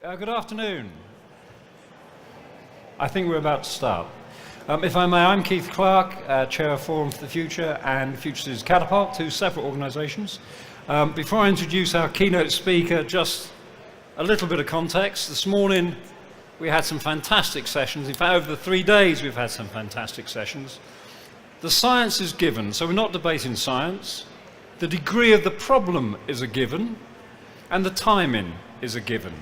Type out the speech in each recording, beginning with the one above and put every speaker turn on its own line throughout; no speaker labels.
Good afternoon. I think we're about to start. If I may, I'm Keith Clarke, Chair of Forum for the Future and Future's Catapult, two separate organisations. Before I introduce our keynote speaker, just a little bit of context. This morning we had some fantastic sessions. In fact, over the 3 days we've had some fantastic sessions. The science is given, so we're not debating science. The degree of the problem is a given, and the timing is a given.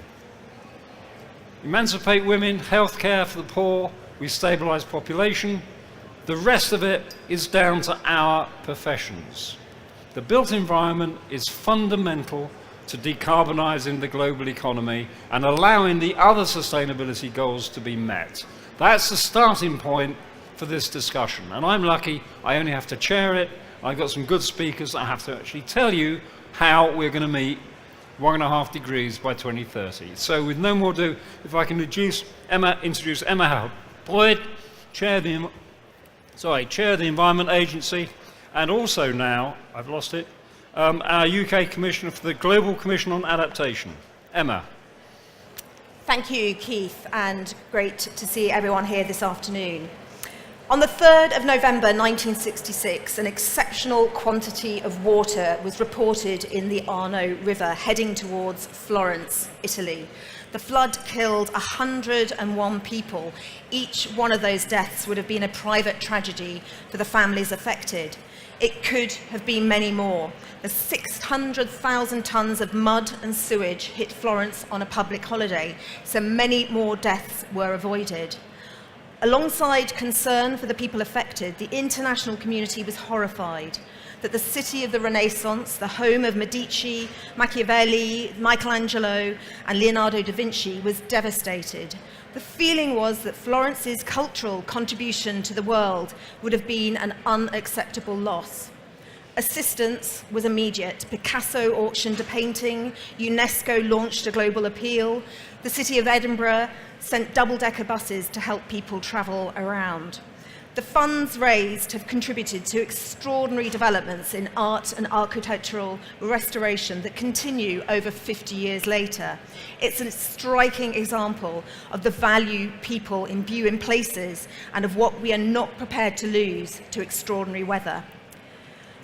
Emancipate women, healthcare for the poor, we stabilise population. The rest of it is down to our professions. The built environment is fundamental to decarbonising the global economy and allowing the other sustainability goals to be met. That's the starting point for this discussion. And I'm lucky, I only have to chair it. I've got some good speakers that I have to actually tell you how we're going to meet 1.5 degrees by 2030. So with no more ado, if I can introduce Emma Boyd, Chair of the Environment Agency, and also now, I've lost it, our UK Commissioner for the Global Commission on Adaptation. Emma.
Thank you, Keith, and great to see everyone here this afternoon. On the 3rd of November 1966, an exceptional quantity of water was reported in the Arno River heading towards Florence, Italy. The flood killed 101 people. Each one of those deaths would have been a private tragedy for the families affected. It could have been many more. The 600,000 tonnes of mud and sewage hit Florence on a public holiday, so many more deaths were avoided. Alongside concern for the people affected, the international community was horrified that the city of the Renaissance, the home of Medici, Machiavelli, Michelangelo, and Leonardo da Vinci, was devastated. The feeling was that Florence's cultural contribution to the world would have been an unacceptable loss. Assistance was immediate. Picasso auctioned a painting, UNESCO launched a global appeal, the city of Edinburgh sent double-decker buses to help people travel around. The funds raised have contributed to extraordinary developments in art and architectural restoration that continue over 50 years later. It's a striking example of the value people imbue in places and of what we are not prepared to lose to extraordinary weather.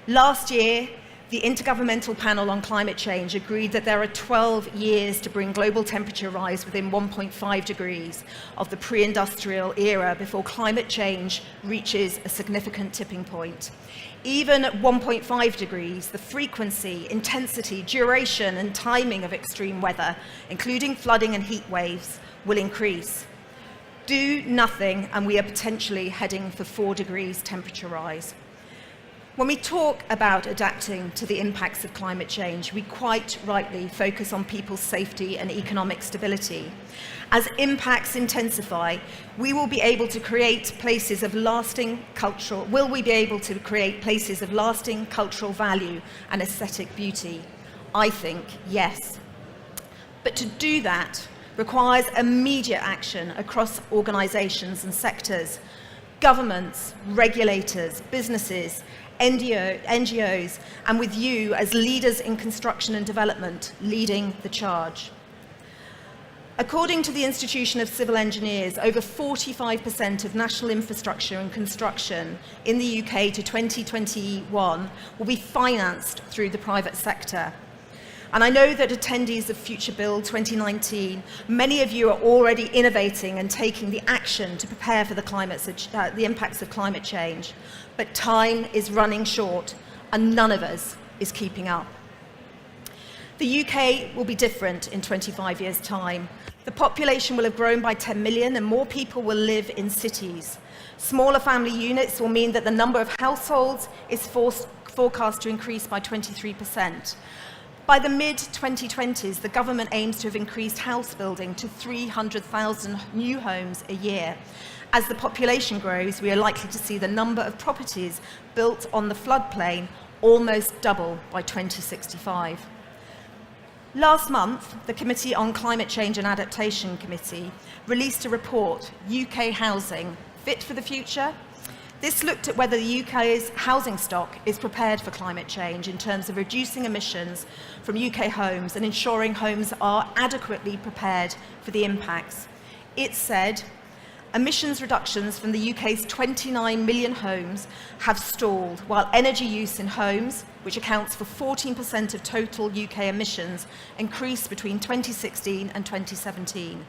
Last year, the Intergovernmental Panel on Climate Change agreed that there are 12 years to bring global temperature rise within 1.5 degrees of the pre-industrial era before climate change reaches a significant tipping point. Even at 1.5 degrees, the frequency, intensity, duration, and timing of extreme weather, including flooding and heat waves, will increase. Do nothing, and we are potentially heading for 4 degrees temperature rise. When we talk about adapting to the impacts of climate change, we quite rightly focus on people's safety and economic stability. As impacts intensify, will we be able to create places of lasting cultural value and aesthetic beauty? I think yes. But to do that requires immediate action across organisations and sectors. Governments, regulators, businesses, NGOs, and with you as leaders in construction and development leading the charge. According to the Institution of Civil Engineers, over 45% of national infrastructure and construction in the UK to 2021 will be financed through the private sector. And I know that attendees of futurebuild 2019, many of you are already innovating and taking the action to prepare for the impacts of climate change. But time is running short, and none of us is keeping up. The UK will be different in 25 years' time. The population will have grown by 10 million, and more people will live in cities. Smaller family units will mean that the number of households is forecast to increase by 23%. By the mid-2020s, the government aims to have increased house building to 300,000 new homes a year. As the population grows, we are likely to see the number of properties built on the floodplain almost double by 2065. Last month, the Committee on Climate Change and Adaptation Committee released a report, UK Housing, Fit for the Future? This looked at whether the UK's housing stock is prepared for climate change in terms of reducing emissions from UK homes and ensuring homes are adequately prepared for the impacts. It said, emissions reductions from the UK's 29 million homes have stalled, while energy use in homes, which accounts for 14% of total UK emissions, increased between 2016 and 2017.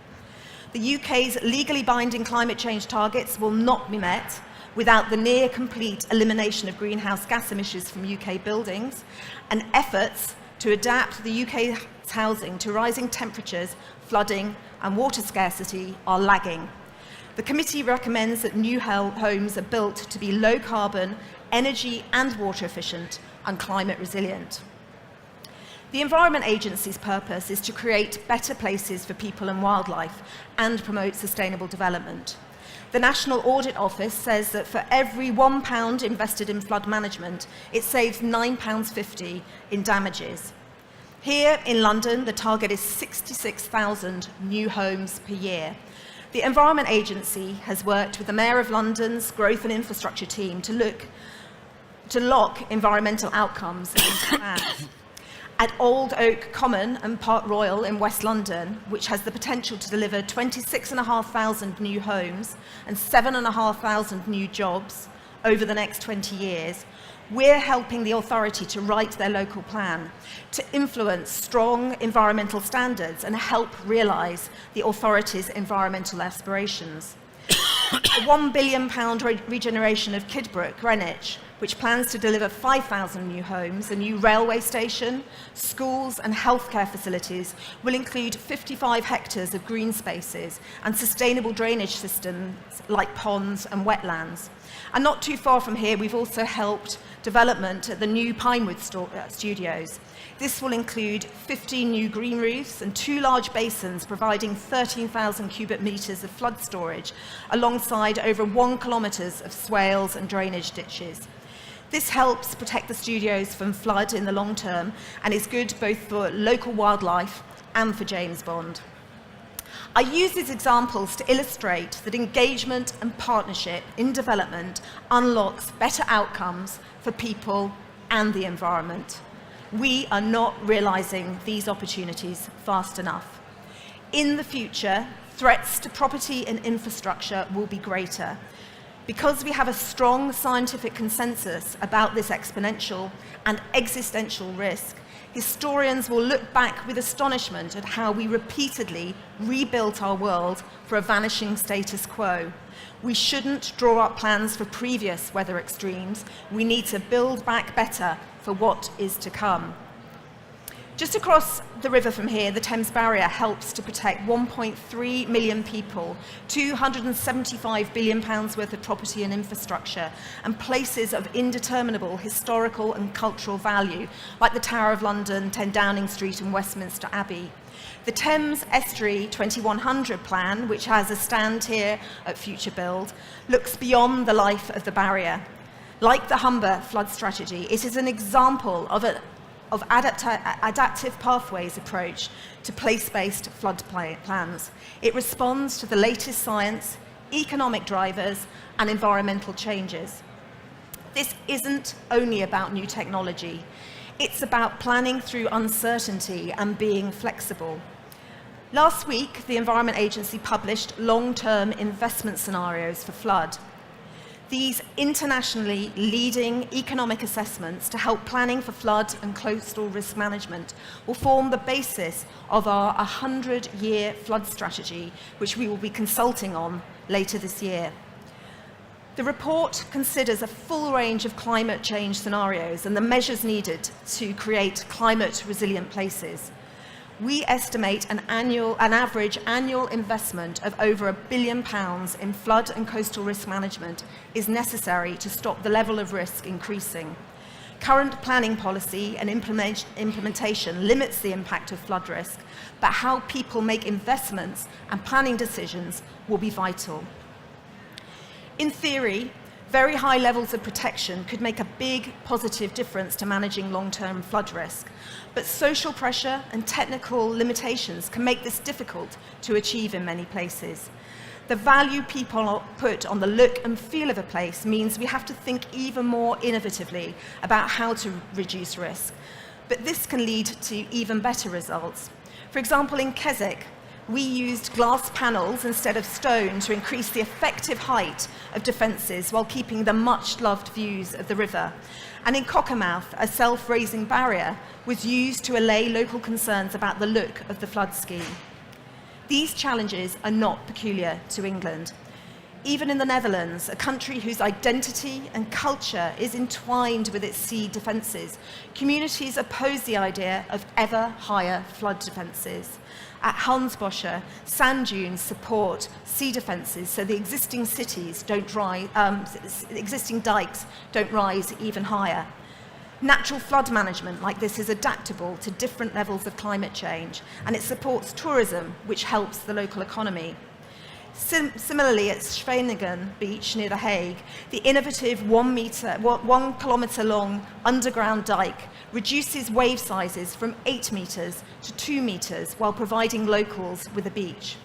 The UK's legally binding climate change targets will not be met without the near complete elimination of greenhouse gas emissions from UK buildings, and efforts to adapt the UK's housing to rising temperatures, flooding and water scarcity are lagging. The committee recommends that new homes are built to be low carbon, energy and water efficient and climate resilient. The Environment Agency's purpose is to create better places for people and wildlife and promote sustainable development. The National Audit Office says that for every £1 invested in flood management, it saves £9.50 in damages. Here in London, the target is 66,000 new homes per year. The Environment Agency has worked with the Mayor of London's Growth and Infrastructure team to lock environmental outcomes into plans. At Old Oak Common and Park Royal in West London, which has the potential to deliver 26,500 new homes and 7,500 new jobs over the next 20 years, we're helping the authority to write their local plan, to influence strong environmental standards and help realise the authority's environmental aspirations. The £1 billion regeneration of Kidbrooke, Greenwich, which plans to deliver 5,000 new homes, a new railway station, schools and healthcare facilities, will include 55 hectares of green spaces and sustainable drainage systems like ponds and wetlands. And not too far from here, we've also helped development at the new Pinewood studios. This will include 15 new green roofs and 2 large basins providing 13,000 cubic metres of flood storage, alongside over 1 kilometre of swales and drainage ditches. This helps protect the studios from flood in the long term and is good both for local wildlife and for James Bond. I use these examples to illustrate that engagement and partnership in development unlocks better outcomes for people and the environment. We are not realising these opportunities fast enough. In the future, threats to property and infrastructure will be greater. Because we have a strong scientific consensus about this exponential and existential risk, historians will look back with astonishment at how we repeatedly rebuilt our world for a vanishing status quo. We shouldn't draw up plans for previous weather extremes. We need to build back better for what is to come. Just across the river from here, the Thames Barrier helps to protect 1.3 million people, £275 billion worth of property and infrastructure, and places of indeterminable historical and cultural value, like the Tower of London, 10 Downing Street and Westminster Abbey. The Thames Estuary 2100 plan, which has a stand here at futurebuild, looks beyond the life of the barrier. Like the Humber flood strategy, it is an example of adaptive pathways approach to place-based flood plans. It responds to the latest science, economic drivers, and environmental changes. This isn't only about new technology. It's about planning through uncertainty and being flexible. Last week, the Environment Agency published long-term investment scenarios for flood. These internationally leading economic assessments to help planning for flood and coastal risk management will form the basis of our 100-year flood strategy, which we will be consulting on later this year. The report considers a full range of climate change scenarios and the measures needed to create climate-resilient places. We estimate an average annual investment of over £1 billion in flood and coastal risk management is necessary to stop the level of risk increasing. Current planning policy and implementation limits the impact of flood risk, but how people make investments and planning decisions will be vital. In theory, very high levels of protection could make a big positive difference to managing long-term flood risk, but social pressure and technical limitations can make this difficult to achieve in many places. The value people put on the look and feel of a place means we have to think even more innovatively about how to reduce risk. But this can lead to even better results. For example, in Keswick, we used glass panels instead of stone to increase the effective height of defences while keeping the much-loved views of the river. And in Cockermouth, a self-raising barrier was used to allay local concerns about the look of the flood scheme. These challenges are not peculiar to England. Even in the Netherlands, a country whose identity and culture is entwined with its sea defences, communities oppose the idea of ever higher flood defences. At Hartenberger, sand dunes support sea defences so the existing existing dikes don't rise even higher. Natural flood management like this is adaptable to different levels of climate change, and it supports tourism, which helps the local economy. Similarly, at Scheveningen Beach near The Hague, the innovative 1 kilometre long underground dike reduces wave sizes from 8 metres to 2 metres while providing locals with a beach.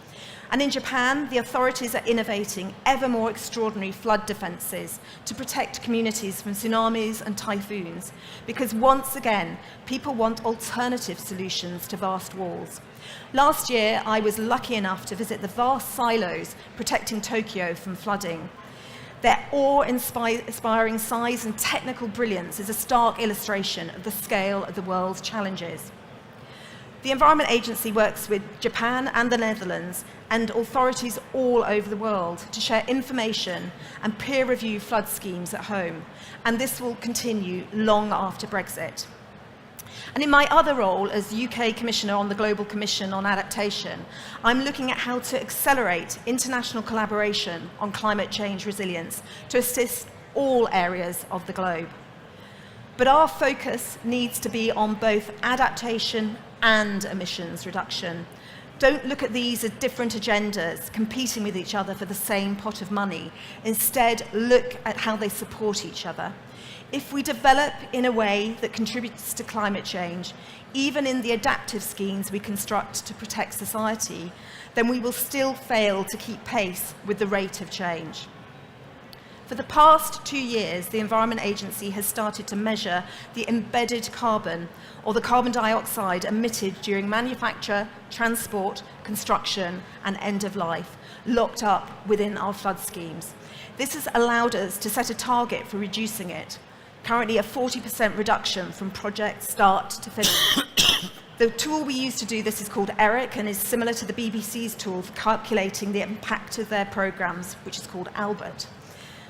And in Japan, the authorities are innovating ever more extraordinary flood defences to protect communities from tsunamis and typhoons, because once again, people want alternative solutions to vast walls. Last year, I was lucky enough to visit the vast silos protecting Tokyo from flooding. Their awe-inspiring size and technical brilliance is a stark illustration of the scale of the world's challenges. The Environment Agency works with Japan and the Netherlands and authorities all over the world to share information and peer review flood schemes at home, and this will continue long after Brexit. And in my other role as UK Commissioner on the Global Commission on Adaptation, I'm looking at how to accelerate international collaboration on climate change resilience to assist all areas of the globe. But our focus needs to be on both adaptation and emissions reduction. Don't look at these as different agendas competing with each other for the same pot of money. Instead, look at how they support each other. If we develop in a way that contributes to climate change, even in the adaptive schemes we construct to protect society, then we will still fail to keep pace with the rate of change. For the past 2 years, the Environment Agency has started to measure the embedded carbon, or the carbon dioxide emitted during manufacture, transport, construction, and end of life, locked up within our flood schemes. This has allowed us to set a target for reducing it, currently a 40% reduction from project start to finish. The tool we use to do this is called ERIC and is similar to the BBC's tool for calculating the impact of their programmes, which is called Albert.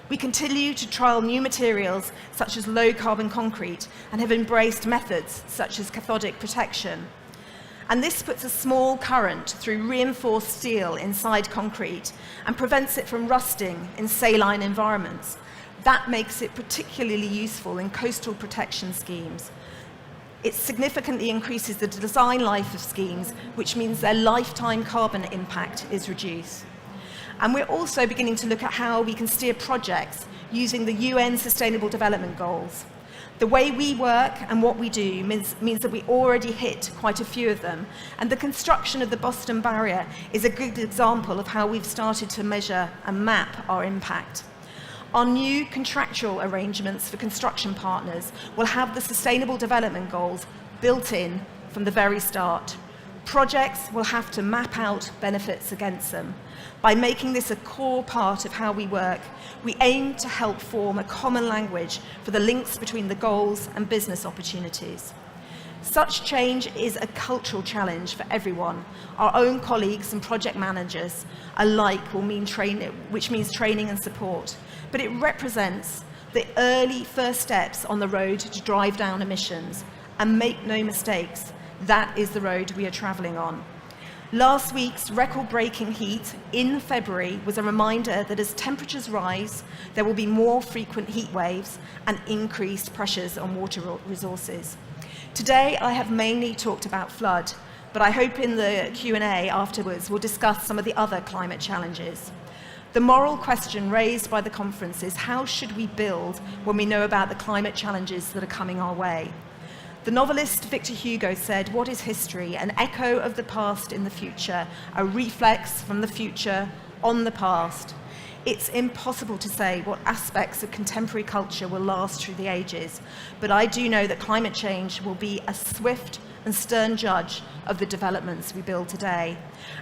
We continue to trial new materials such as low-carbon concrete and have embraced methods such as cathodic protection. And this puts a small current through reinforced steel inside concrete and prevents it from rusting in saline environments. That makes it particularly useful in coastal protection schemes. It significantly increases the design life of schemes, which means their lifetime carbon impact is reduced. And we're also beginning to look at how we can steer projects using the UN Sustainable Development Goals. The way we work and what we do means that we already hit quite a few of them, and the construction of the Boston Barrier is a good example of how we've started to measure and map our impact. Our new contractual arrangements for construction partners will have the Sustainable Development Goals built in from the very start. Projects will have to map out benefits against them. By making this a core part of how we work, we aim to help form a common language for the links between the goals and business opportunities. Such change is a cultural challenge for everyone. Our own colleagues and project managers alike which means training and support. But it represents the early first steps on the road to drive down emissions. And make no mistakes, that is the road we are travelling on. Last week's record-breaking heat in February was a reminder that as temperatures rise, there will be more frequent heat waves and increased pressures on water resources. Today, I have mainly talked about flood, but I hope in the Q&A afterwards we'll discuss some of the other climate challenges. The moral question raised by the conference is, how should we build when we know about the climate challenges that are coming our way? The novelist Victor Hugo said, "What is history? An echo of the past in the future, a reflex from the future on the past." It's impossible to say what aspects of contemporary culture will last through the ages, but I do know that climate change will be a swift and stern judge of the developments we build today.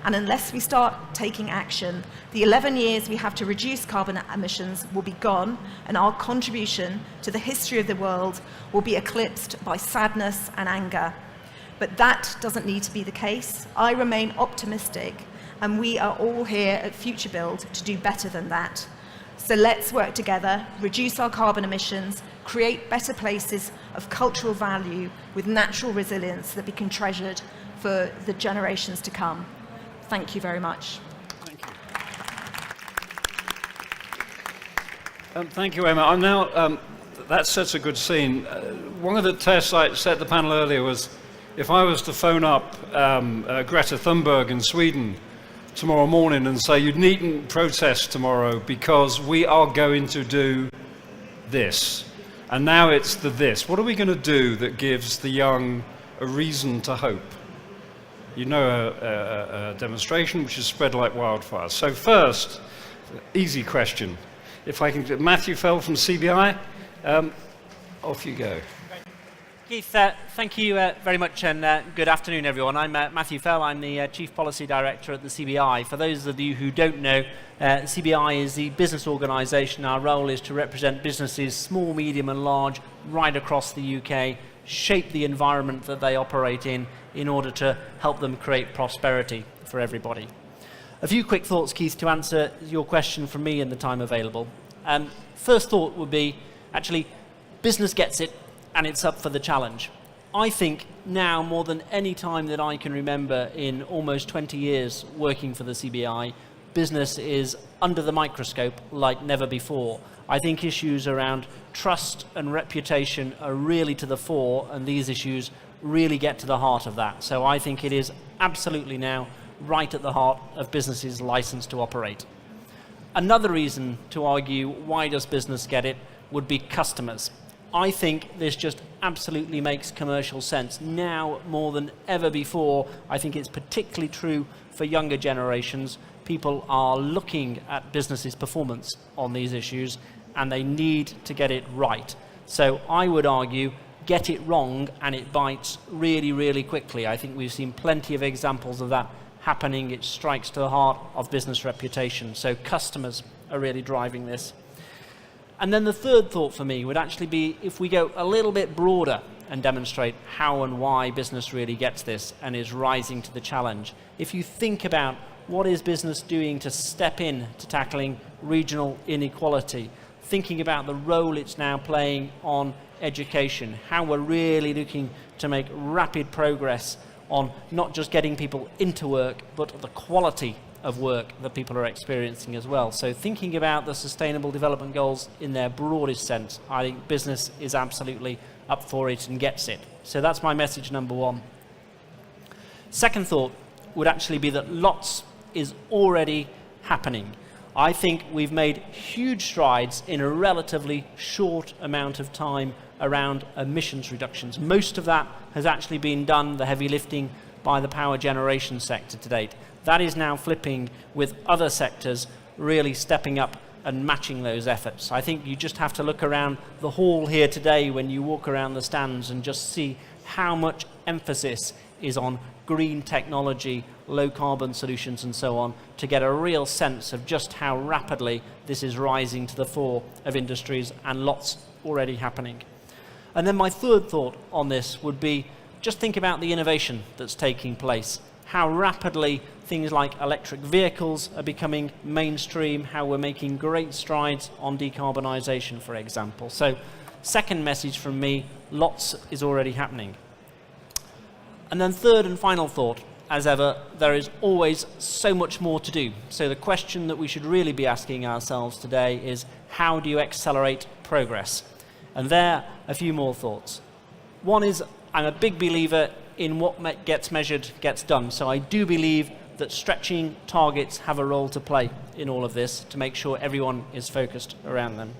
And unless we start taking action, the 11 years we have to reduce carbon emissions will be gone, and our contribution to the history of the world will be eclipsed by sadness and anger. But that doesn't need to be the case. I remain optimistic, and we are all here at futurebuild to do better than that. So let's work together, reduce our carbon emissions, create better places of cultural value with natural resilience that we can treasure for the generations to come. Thank you very much.
Thank you. Thank you, Emma. I'm now, that sets a good scene. One of the tests I set the panel earlier was if I was to phone up Greta Thunberg in Sweden tomorrow morning and say, you needn't protest tomorrow because we are going to do this. And now it's the this. What are we going to do that gives the young a reason to hope? You know, a demonstration which is spread like wildfire. So first, easy question. If I can get Matthew Fell from CBI, off you go.
Keith, thank you very much, and good afternoon, everyone. I'm Matthew Fell. I'm the Chief Policy Director at the CBI. For those of you who don't know, CBI is the business organisation. Our role is to represent businesses, small, medium and large, right across the UK, shape the environment that they operate in order to help them create prosperity for everybody. A few quick thoughts, Keith, to answer your question from me in the time available. First thought would be, actually, business gets it, and it's up for the challenge. I think now, more than any time that I can remember in almost 20 years working for the CBI, business is under the microscope like never before. I think issues around trust and reputation are really to the fore, and these issues really get to the heart of that. So I think it is absolutely now right at the heart of businesses' license to operate. Another reason to argue why does business get it would be customers. I think this just absolutely makes commercial sense. Now, more than ever before, I think it's particularly true for younger generations. People are looking at businesses' performance on these issues, and they need to get it right. So I would argue, get it wrong, and it bites really, really quickly. I think we've seen plenty of examples of that happening. It strikes to the heart of business reputation. So customers are really driving this. And then the third thought for me would actually be if we go a little bit broader and demonstrate how and why business really gets this and is rising to the challenge. If you think about what is business doing to step in to tackling regional inequality, thinking about the role it's now playing on education, how we're really looking to make rapid progress on not just getting people into work, but the quality of work that people are experiencing as well. So thinking about the Sustainable Development Goals in their broadest sense, I think business is absolutely up for it and gets it. So that's my message number one. Second thought would actually be that lots is already happening. I think we've made huge strides in a relatively short amount of time around emissions reductions. Most of that has actually been done, the heavy lifting, by the power generation sector to date. That is now flipping with other sectors really stepping up and matching those efforts. I think you just have to look around the hall here today when you walk around the stands and just see how much emphasis is on green technology, low carbon solutions and so on, to get a real sense of just how rapidly this is rising to the fore of industries, and lots already happening. And then my third thought on this would be just think about the innovation that's taking place. How rapidly things like electric vehicles are becoming mainstream, how we're making great strides on decarbonisation, for example. So, second message from me, lots is already happening. And then third and final thought, as ever, there is always so much more to do. So the question that we should really be asking ourselves today is, how do you accelerate progress? And there, a few more thoughts. One is, I'm a big believer in what gets measured gets done. So I do believe that stretching targets have a role to play in all of this to make sure everyone is focused around them.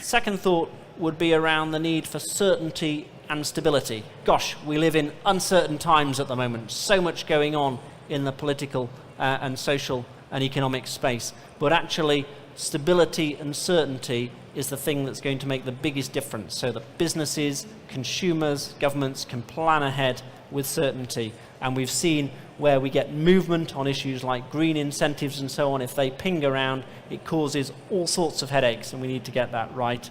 Second thought would be around the need for certainty and stability. Gosh, we live in uncertain times at the moment. So much going on in the political and social and economic space. But actually, stability and certainty is the thing that's going to make the biggest difference, so that businesses, consumers, governments can plan ahead with certainty. And we've seen where we get movement on issues like green incentives and so on. If they ping around, it causes all sorts of headaches, and we need to get that right.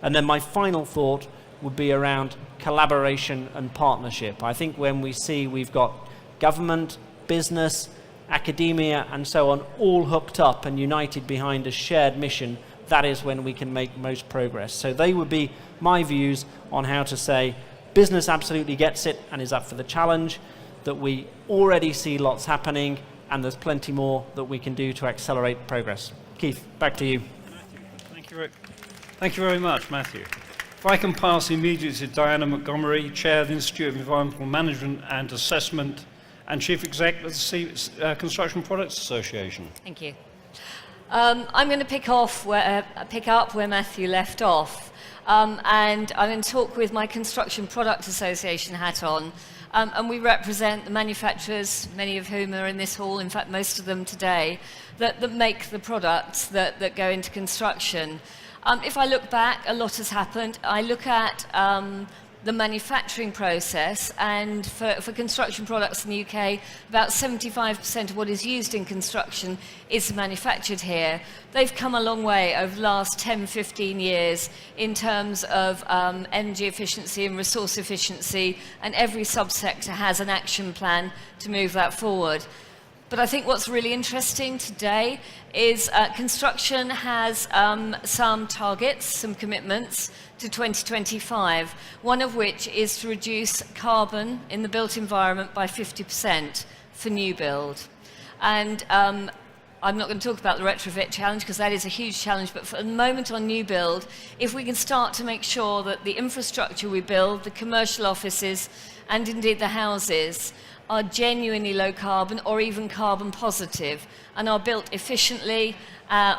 And then my final thought would be around collaboration and partnership. I think when we see we've got government, business, academia and so on all hooked up and united behind a shared mission, that is when we can make most progress. So they would be my views on how to say business absolutely gets it and is up for the challenge, that we already see lots happening, and there's plenty more that we can do to accelerate progress. Keith, back to you.
Thank you very much, Matthew. If I can pass immediately to Diana Montgomery, Chair of the Institute of Environmental Management and Assessment and Chief Executive of the Construction Products Association.
Thank you. I'm going to pick up where Matthew left off, and I'm going to talk with my Construction Products Association hat on, and we represent the manufacturers, many of whom are in this hall, in fact most of them today, that make the products that go into construction. If I look back, a lot has happened. I look at the manufacturing process, and for construction products in the UK, about 75% of what is used in construction is manufactured here. They've come a long way over the last 10, 15 years in terms of energy efficiency and resource efficiency, and every subsector has an action plan to move that forward. But I think what's really interesting today is construction has some targets, some commitments to 2025, one of which is to reduce carbon in the built environment by 50% for new build. And I'm not going to talk about the retrofit challenge because that is a huge challenge, but for the moment on new build, if we can start to make sure that the infrastructure we build, the commercial offices and indeed the houses, are genuinely low carbon or even carbon positive and are built efficiently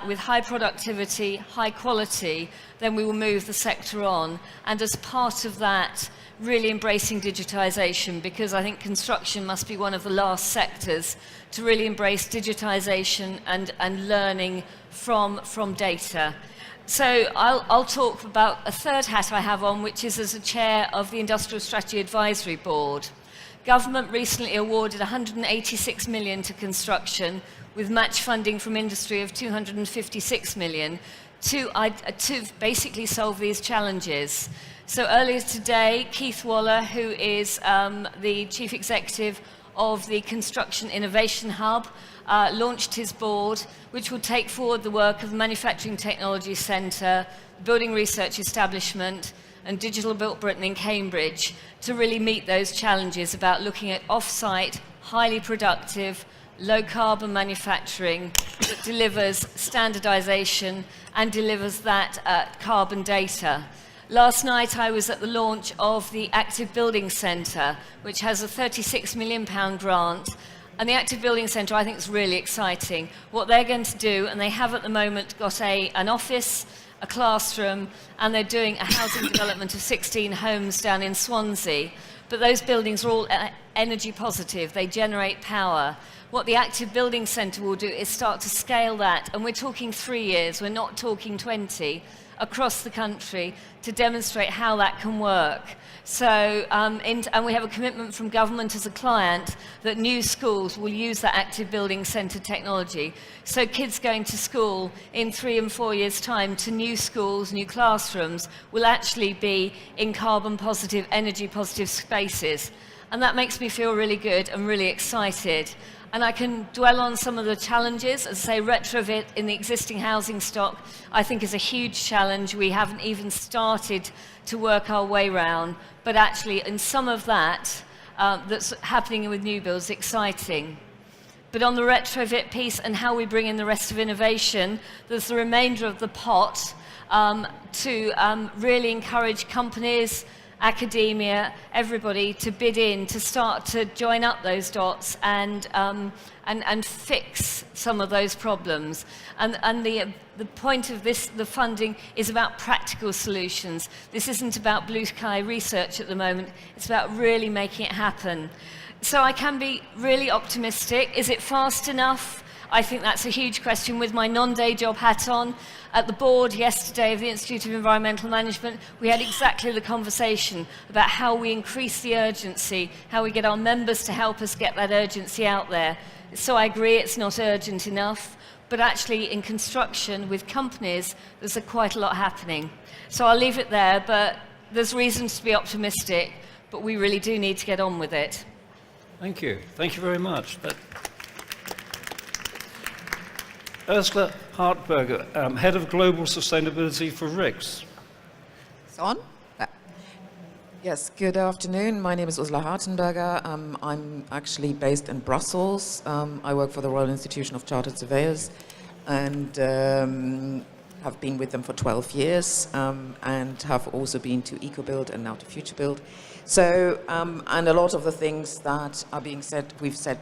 with high productivity, high quality, then we will move the sector on. And as part of that, really embracing digitization, because I think construction must be one of the last sectors to really embrace digitization and learning from data. So I'll talk about a third hat I have on, which is as a chair of the Industrial Strategy Advisory Board. Government recently awarded 186 million to construction, with match funding from industry of 256 million to basically solve these challenges. So earlier today, Keith Waller, who is the Chief Executive of the Construction Innovation Hub, launched his board, which will take forward the work of the Manufacturing Technology Centre, the Building Research Establishment, and Digital Built Britain in Cambridge to really meet those challenges about looking at off-site, highly productive, low-carbon manufacturing that delivers standardization and delivers that carbon data. Last night I was at the launch of the Active Building Centre, which has a £36 million grant. And the Active Building Centre, I think, is really exciting. What they're going to do, and they have at the moment got an office, a classroom, and they're doing a housing development of 16 homes down in Swansea. But those buildings are all energy positive. They generate power. What the Active Building Centre will do is start to scale that, and we're talking 3 years, we're not talking 20, across the country to demonstrate how that can work. So, and we have a commitment from government as a client that new schools will use that Active Building Centre technology. So kids going to school in 3 and 4 years' time to new schools, new classrooms, will actually be in carbon positive, energy positive spaces. And that makes me feel really good and really excited. And I can dwell on some of the challenges. As I say, retrofit in the existing housing stock, I think, is a huge challenge. We haven't even started to work our way around. But actually, in some of that, that's happening with new builds, exciting. But on the retrofit piece and how we bring in the rest of innovation, there's the remainder of the pot to really encourage companies academia, everybody to bid in, to start to join up those dots and fix some of those problems. And the point of this, the funding, is about practical solutions. This isn't about blue sky research at the moment. It's about really making it happen. So I can be really optimistic. Is it fast enough? I think that's a huge question. With my non-day job hat on, at the board yesterday of the Institute of Environmental Management, we had exactly the conversation about how we increase the urgency, how we get our members to help us get that urgency out there. So I agree it's not urgent enough, but actually in construction with companies, there's quite a lot happening. So I'll leave it there, but there's reasons to be optimistic, but we really do need to get on with it.
Thank you. Thank you very much. Ursula Hartenberger, Head of Global Sustainability for RICS.
It's on? Yes, good afternoon. My name is Ursula Hartenberger. I'm actually based in Brussels. I work for the Royal Institution of Chartered Surveyors and have been with them for 12 years and have also been to EcoBuild and now to FutureBuild. So, and a lot of the things that are being said, we've said,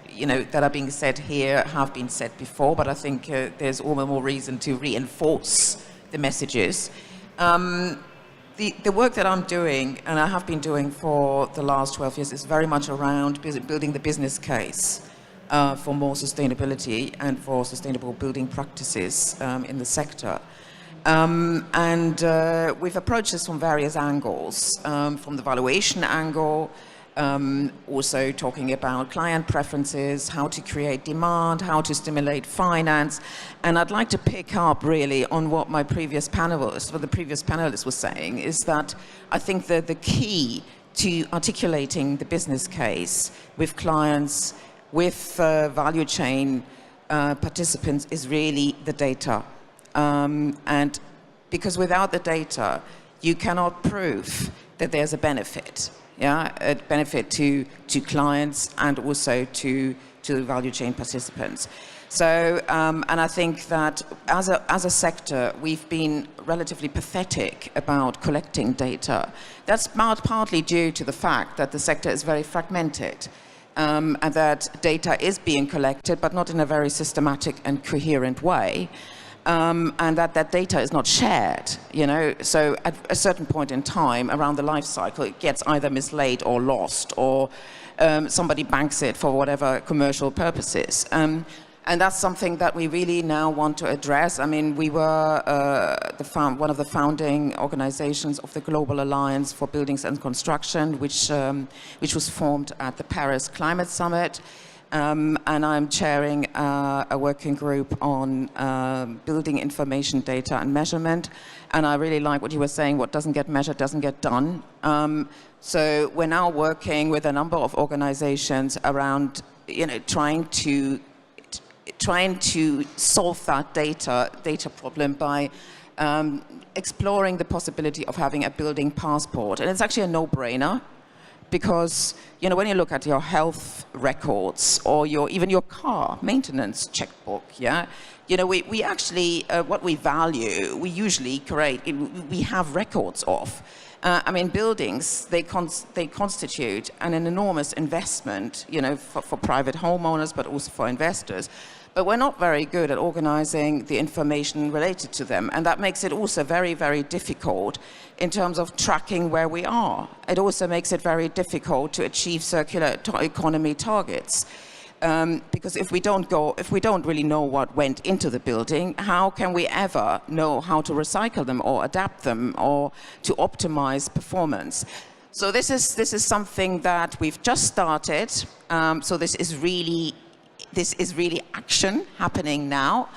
that are being said here have been said before, but I think there's all the more reason to reinforce the messages. The work that I'm doing, and I have been doing for the last 12 years, is very much around building the business case for more sustainability and for sustainable building practices in the sector. We've approached this from various angles, from the valuation angle, also talking about client preferences, how to create demand, how to stimulate finance. And I'd like to pick up really on what the previous panelist was saying, is that I think that the key to articulating the business case with clients, with value chain participants is really the data. And because without the data, you cannot prove that there's a benefit, a benefit to clients and also to the value chain participants. So, and I think that as a sector, we've been relatively pathetic about collecting data. That's partly due to the fact that the sector is very fragmented. And that data is being collected, but not in a very systematic and coherent way. And that data is not shared, So at a certain point in time around the life cycle, it gets either mislaid or lost, or somebody banks it for whatever commercial purposes. And that's something that we really now want to address. I mean, we were one of the founding organizations of the Global Alliance for Buildings and Construction, which was formed at the Paris Climate Summit. And I'm chairing a working group on building information data and measurement. And I really like what you were saying, what doesn't get measured doesn't get done. So we're now working with a number of organizations around, trying to solve that data problem by exploring the possibility of having a building passport. And it's actually a no-brainer. Because, when you look at your health records or even your car maintenance checkbook, we actually, what we value, we usually we have records of. Buildings, they constitute an enormous investment, for private homeowners, but also for investors. But we're not very good at organizing the information related to them. And that makes it also very, very difficult in terms of tracking where we are. It also makes it very difficult to achieve circular economy targets. Because if we don't really know what went into the building, how can we ever know how to recycle them or adapt them or to optimize performance? So this is something that we've just started. So this is really action happening now.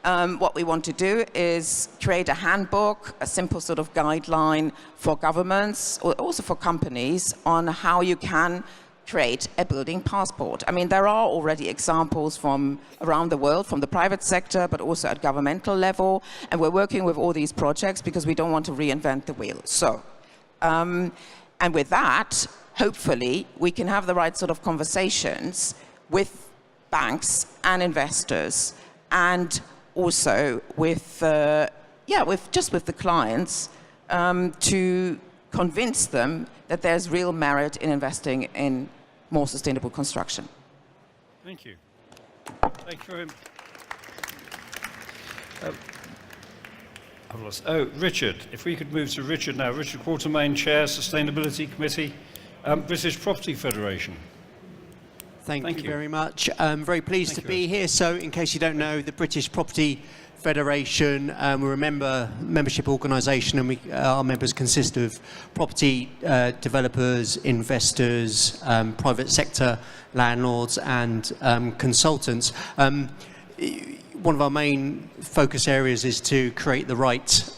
What we want to do is create a handbook, a simple sort of guideline for governments, or also for companies, on how you can create a building passport. I mean, there are already examples from around the world, from the private sector, but also at governmental level. And we're working with all these projects because we don't want to reinvent the wheel. So, and with that, hopefully, we can have the right sort of conversations with banks and investors, and also with the clients, to convince them that there's real merit in investing in more sustainable construction.
Thank you. Thank you very much. I've lost. Oh, Richard. If we could move to Richard now. Richard Quartermaine, Chair, Sustainability Committee, British Property Federation.
Thank you very much. I'm very pleased to be here. So, in case you don't know, the British Property Federation, we're a membership organisation, and our members consist of property developers, investors, private sector landlords, and consultants. One of our main focus areas is to create the right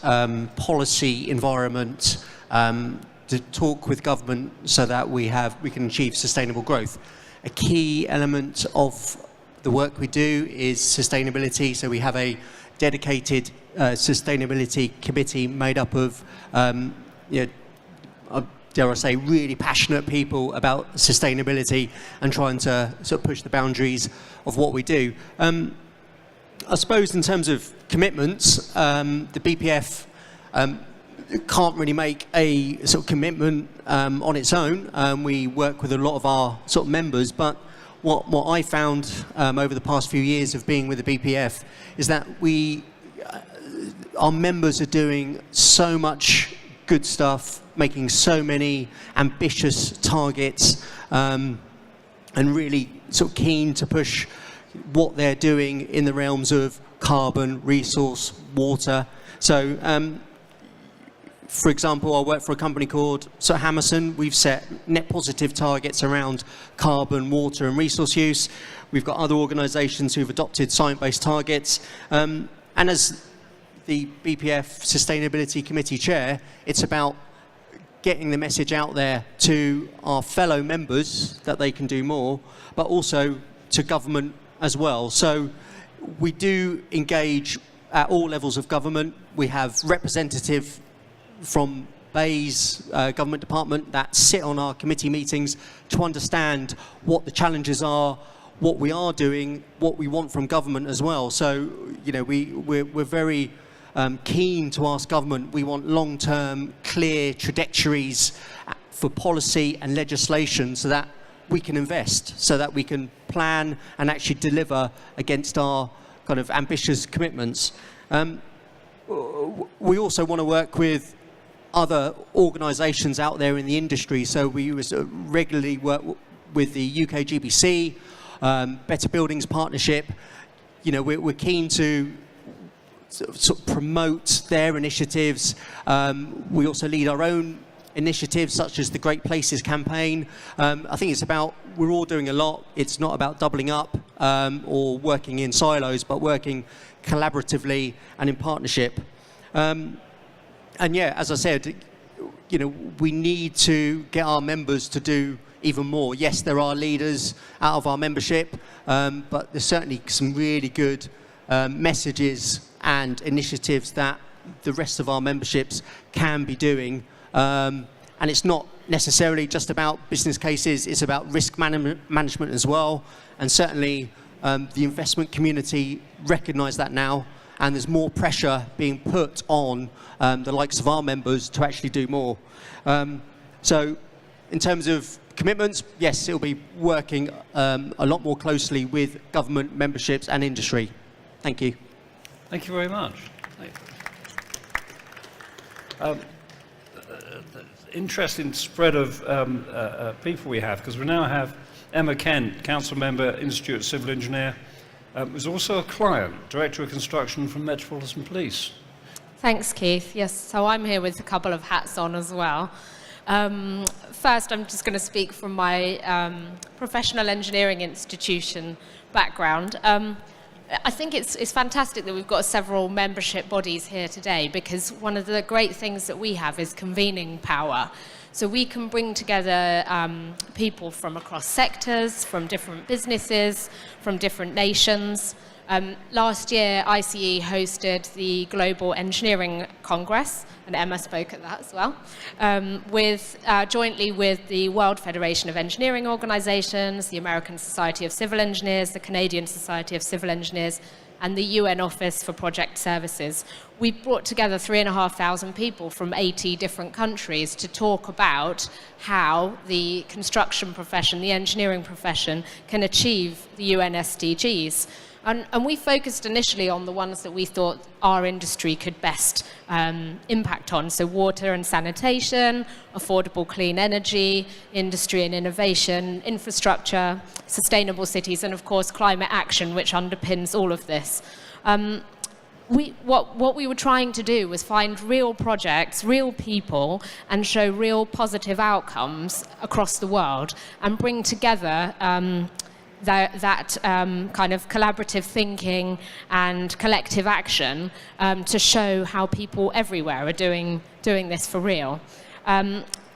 policy environment to talk with government so that we can achieve sustainable growth. A key element of the work we do is sustainability. So we have a dedicated sustainability committee made up of, dare I say, really passionate people about sustainability and trying to sort of push the boundaries of what we do. I suppose in terms of commitments, the BPF can't really make a sort of commitment on its own. We work with a lot of our sort of members, but what I found over the past few years of being with the BPF is that our members are doing so much good stuff, making so many ambitious targets, and really sort of keen to push what they're doing in the realms of carbon, resource, water. So, for example, I work for a company called Sir Hammerson. We've set net positive targets around carbon, water and resource use. We've got other organisations who've adopted science-based targets. And as the BPF Sustainability Committee Chair, it's about getting the message out there to our fellow members that they can do more, but also to government as well. So we do engage at all levels of government. We have representative from BEIS government department that sit on our committee meetings to understand what the challenges are, what we are doing, what we want from government as well. So, we're very keen to ask government. We want long-term, clear trajectories for policy and legislation so that we can invest, so that we can plan and actually deliver against our kind of ambitious commitments. We also want to work with other organisations out there in the industry. So we regularly work with the UK GBC, Better Buildings Partnership. We're keen to sort of promote their initiatives. We also lead our own initiatives such as the Great Places campaign. I think we're all doing a lot. It's not about doubling up or working in silos, but working collaboratively and in partnership. And yeah, as I said, we need to get our members to do even more. Yes, there are leaders out of our membership, but there's certainly some really good messages and initiatives that the rest of our memberships can be doing. And it's not necessarily just about business cases, it's about risk management as well. And certainly the investment community recognise that now, and there's more pressure being put on the likes of our members to actually do more. So in terms of commitments, yes, it'll be working a lot more closely with government memberships and industry. Thank you.
Thank you very much. Interesting spread of people we have, because we now have Emma Kent, Council Member, Institute Civil Engineer, who's also a client, Director of Construction from Metropolitan Police.
Thanks, Keith. Yes, so I'm here with a couple of hats on as well. First, I'm just going to speak from my professional engineering institution background. I think it's fantastic that we've got several membership bodies here today, because one of the great things that we have is convening power. So we can bring together people from across sectors, from different businesses, from different nations. Last year, ICE hosted the Global Engineering Congress, and Emma spoke at that as well, jointly with the World Federation of Engineering Organizations, the American Society of Civil Engineers, the Canadian Society of Civil Engineers, and the UN Office for Project Services. We brought together 3,500 people from 80 different countries to talk about how the construction profession, the engineering profession, can achieve the UN SDGs. And we focused initially on the ones that we thought our industry could best impact on. So water and sanitation, affordable clean energy, industry and innovation, infrastructure, sustainable cities, and of course climate action, which underpins all of this. What we were trying to do was find real projects, real people, and show real positive outcomes across the world, and bring together that kind of collaborative thinking and collective action to show how people everywhere are doing this for real.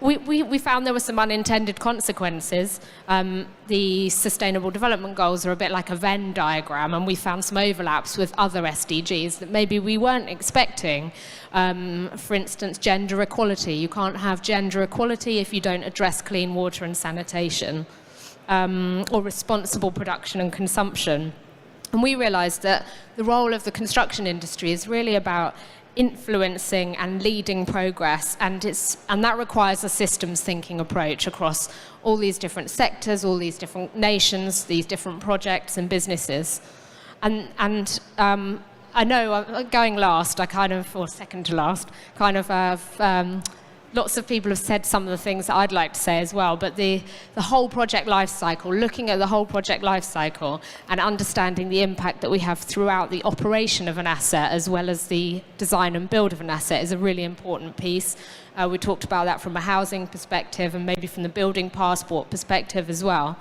We found there were some unintended consequences. The Sustainable Development Goals are a bit like a Venn diagram, and we found some overlaps with other SDGs that maybe we weren't expecting. For instance, gender equality. You can't have gender equality if you don't address clean water and sanitation. Or responsible production and consumption. And we realized that the role of the construction industry is really about influencing and leading progress, and that requires a systems thinking approach across all these different sectors, all these different nations, these different projects and businesses. And I know, going last, or second to last, lots of people have said some of the things that I'd like to say as well, but the whole project life cycle, looking at the whole project life cycle and understanding the impact that we have throughout the operation of an asset as well as the design and build of an asset is a really important piece. We talked about that from a housing perspective and maybe from the building passport perspective as well.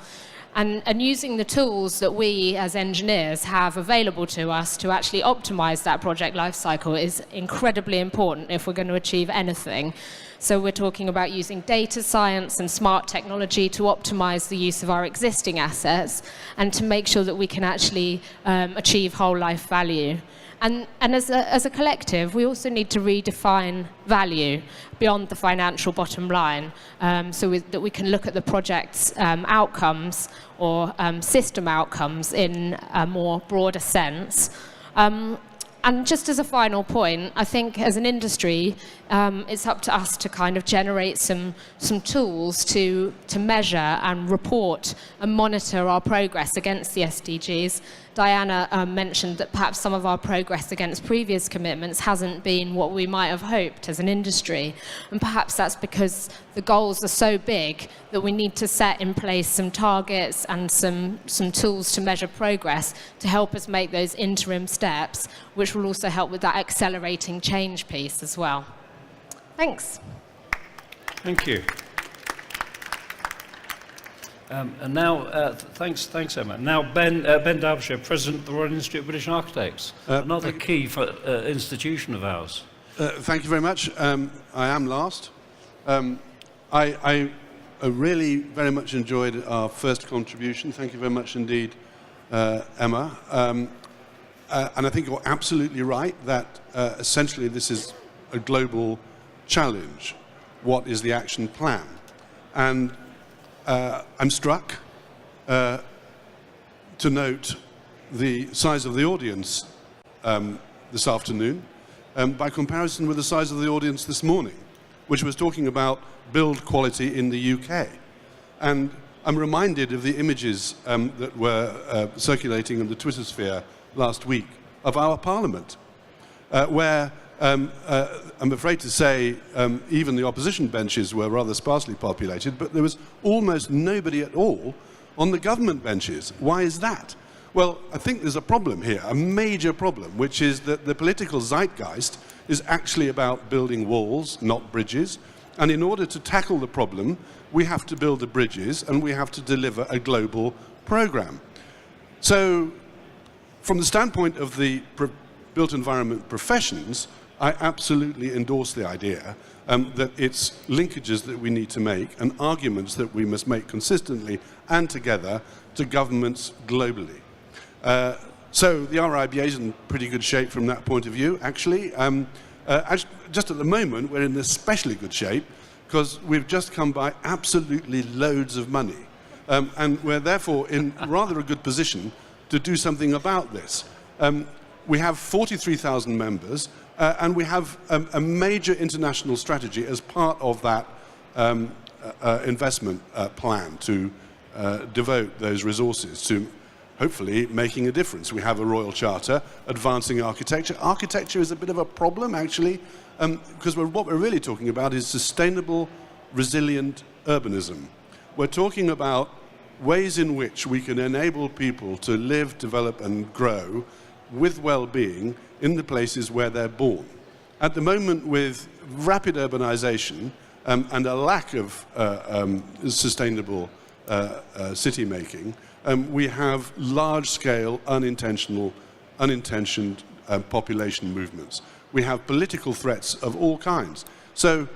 And using the tools that we as engineers have available to us to actually optimize that project life cycle is incredibly important if we're going to achieve anything. So we're talking about using data science and smart technology to optimize the use of our existing assets and to make sure that we can actually achieve whole life value. And as a collective, we also need to redefine value beyond the financial bottom line, that we can look at the project's outcomes or system outcomes in a more broader sense. And just as a final point, I think as an industry, it's up to us to kind of generate some tools to measure and report and monitor our progress against the SDGs. Diana mentioned that perhaps some of our progress against previous commitments hasn't been what we might have hoped as an industry. And perhaps that's because the goals are so big that we need to set in place some targets and some tools to measure progress to help us make those interim steps, which will also help with that accelerating change piece as well. Thanks.
Thank you. And now, thanks, Emma. Now, Ben Derbyshire, President of the Royal Institute of British Architects, another key for, institution of ours.
Thank you very much. I am last. I really very much enjoyed our first contribution. Thank you very much indeed, Emma. And I think you're absolutely right that essentially this is a global challenge. What is the action plan? And I'm struck to note the size of the audience this afternoon by comparison with the size of the audience this morning, which was talking about build quality in the UK. And I'm reminded of the images that were circulating in the Twitter sphere last week of our Parliament, where I'm afraid to say even the opposition benches were rather sparsely populated, but there was almost nobody at all on the government benches. Why is that? Well, I think there's a problem here, a major problem, which is that the political zeitgeist is actually about building walls, not bridges. And in order to tackle the problem, we have to build the bridges and we have to deliver a global program. So from the standpoint of the built environment professions, I absolutely endorse the idea that it's linkages that we need to make and arguments that we must make consistently and together to governments globally. So the RIBA is in pretty good shape from that point of view, actually. Just at the moment, we're in especially good shape because we've just come by absolutely loads of money. And we're therefore in rather a good position to do something about this. We have 43,000 members, and we have a major international strategy as part of that investment plan to devote those resources to hopefully making a difference. We have a Royal Charter, advancing architecture. Architecture is a bit of a problem, actually, because what we're really talking about is sustainable, resilient urbanism. We're talking about ways in which we can enable people to live, develop, and grow with well-being in the places where they're born. At the moment, with rapid urbanization and a lack of sustainable city making, we have large-scale, unintentioned population movements. We have political threats of all kinds. So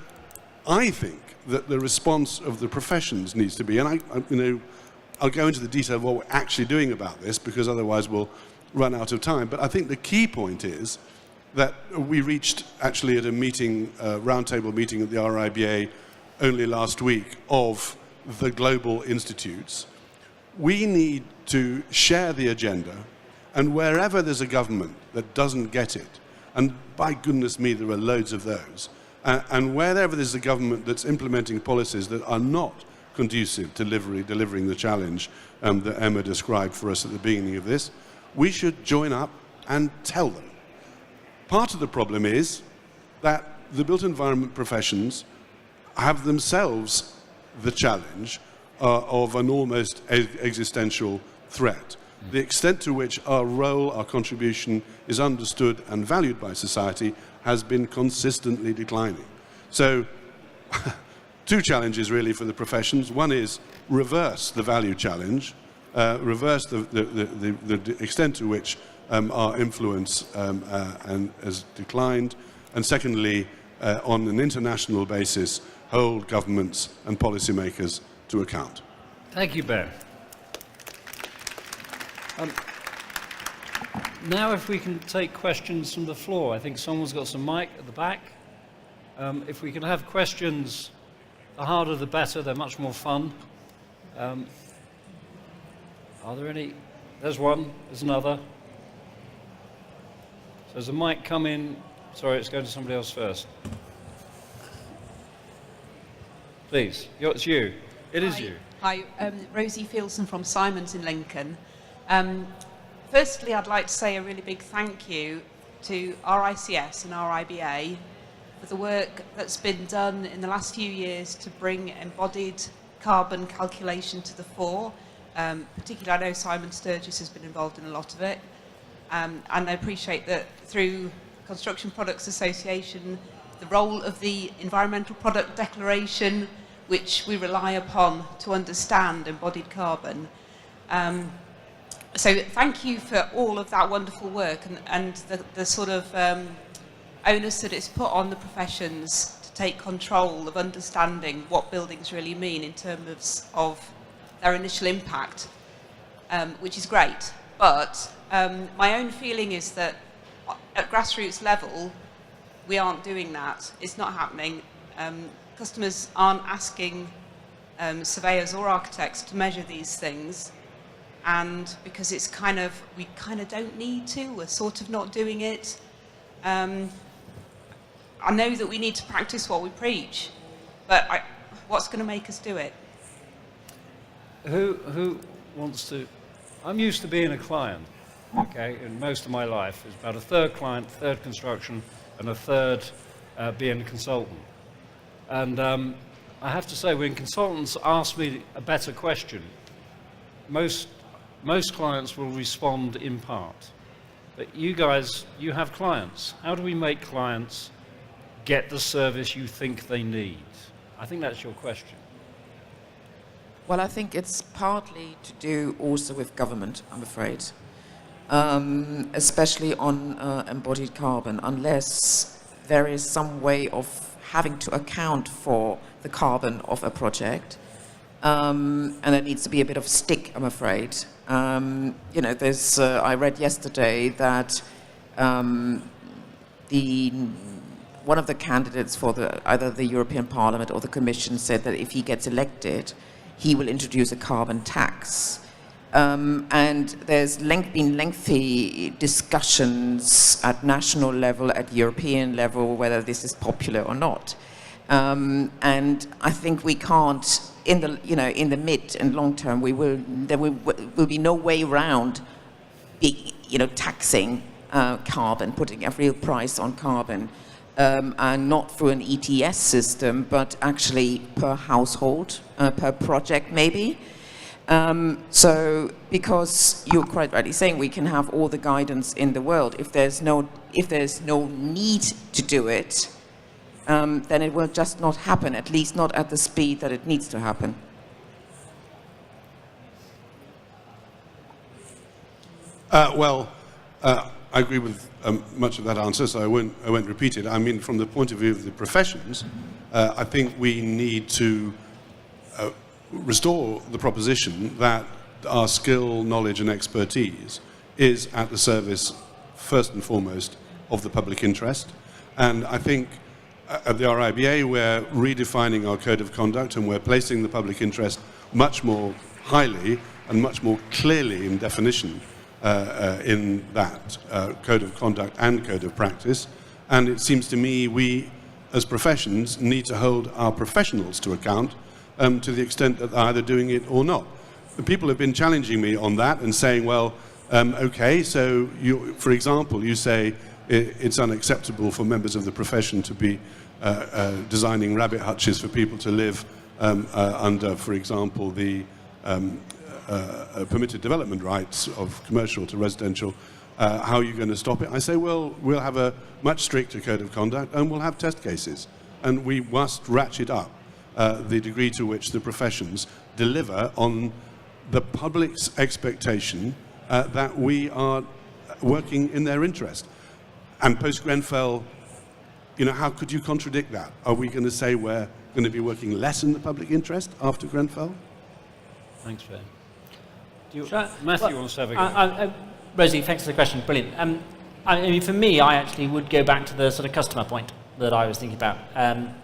I think that the response of the professions needs to be, and I'll go into the detail of what we're actually doing about this, because otherwise we'll run out of time. But I think the key point is that we reached actually at a meeting, roundtable meeting at the RIBA only last week of the global institutes. We need to share the agenda, and wherever there's a government that doesn't get it, and by goodness me, there are loads of those, and wherever there's a government that's implementing policies that are not conducive to delivering the challenge that Emma described for us at the beginning of this, we should join up and tell them. Part of the problem is that the built environment professions have themselves the challenge of an almost existential threat. The extent to which our role, our contribution is understood and valued by society has been consistently declining. So, two challenges really for the professions. One is reverse the value challenge, reverse the extent to which our influence has declined, and secondly, on an international basis, hold governments and policymakers to account.
Thank you, Ben. Now if we can take questions from the floor. I think someone's got some mic at the back. If we can have questions, the harder the better, they're much more fun. Are there any? There's one, there's another. So there's a mic coming. Sorry, it's going to somebody else first. Please, it's you. It is you.
Hi, Rosie Fieldson from Simons in Lincoln. Firstly, I'd like to say a really big thank you to RICS and RIBA for the work that's been done in the last few years to bring embodied carbon calculation to the fore. Particularly, I know Simon Sturgis has been involved in a lot of it. And I appreciate that through Construction Products Association, the role of the Environmental Product Declaration, which we rely upon to understand embodied carbon. So thank you for all of that wonderful work and the sort of onus that it's put on the professions to take control of understanding what buildings really mean in terms of their initial impact, which is great. But my own feeling is that at grassroots level, we aren't doing that. It's not happening. Customers aren't asking surveyors or architects to measure these things. And because it's we kind of don't need to, we're sort of not doing it. I know that we need to practice what we preach, but what's going to make us do it?
Who wants to? I'm used to being a client, okay, in most of my life. It's about a third client, third construction, and a third being a consultant. And I have to say, when consultants ask me a better question, most clients will respond in part. But you guys, you have clients. How do we make clients get the service you think they need? I think that's your question.
Well, I think it's partly to do also with government, I'm afraid, especially on embodied carbon, unless there is some way of having to account for the carbon of a project. And there needs to be a bit of stick, I'm afraid. There's, I read yesterday that one of the candidates for either the European Parliament or the Commission said that if he gets elected, he will introduce a carbon tax. And there's been lengthy discussions at national level, at European level, whether this is popular or not. And I think we can't, in the mid and long term, there will be no way around taxing carbon, putting a real price on carbon, and not through an ETS system, but actually per household, per project maybe. So, because you're quite rightly saying we can have all the guidance in the world, if there's no need to do it, then it will just not happen, at least not at the speed that it needs to happen.
I agree with much of that answer, so I won't repeat it. I mean, from the point of view of the professions, I think we need to restore the proposition that our skill, knowledge, and expertise is at the service, first and foremost, of the public interest. And I think at the RIBA, we're redefining our code of conduct, and we're placing the public interest much more highly and much more clearly in definition in that code of conduct and code of practice. And it seems to me we, as professions, need to hold our professionals to account to the extent that they're either doing it or not. The people have been challenging me on that and saying, well, okay, so for example, you say it's unacceptable for members of the profession to be designing rabbit hutches for people to live under, for example, the permitted development rights of commercial to residential. How are you going to stop it? I say, well, we'll have a much stricter code of conduct and we'll have test cases. And we must ratchet up the degree to which the professions deliver on the public's expectation that we are working in their interest. And post-Grenfell, how could you contradict that? Are we going to say we're going to be working less in the public interest after Grenfell?
Thanks, Ben.
Matthew
wants to have a go.
Rosie, thanks for the question. Brilliant. I mean, for me, I actually would go back to the sort of customer point that I was thinking about.